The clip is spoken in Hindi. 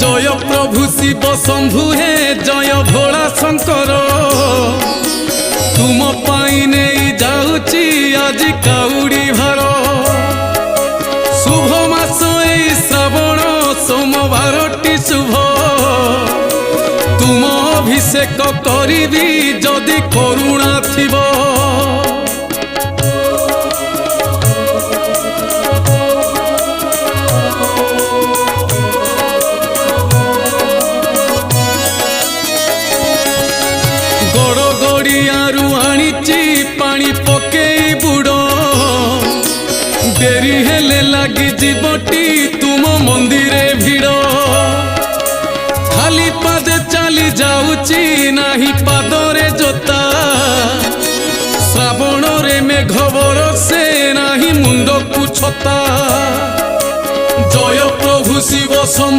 जय प्रभु शिव शंभु हे जय भोला शंकर तुम पाई नहीं जाऊची आज काउड़ी भार शुभ मास ए श्रावण सोमवारटी शुभ तुम अभिषेक करी जदि करुणा थिबो गड़गड़ियारू आनीची पानी पकेई बुड़ डेरी हेले लगी जीवटी तुम मंदिरे भिड़ खाली पादे चली जाऊची नाही पादरे जोता श्रावण रे मेघ बरसे नाही मुंड को छता जय प्रभु शिव शंभु।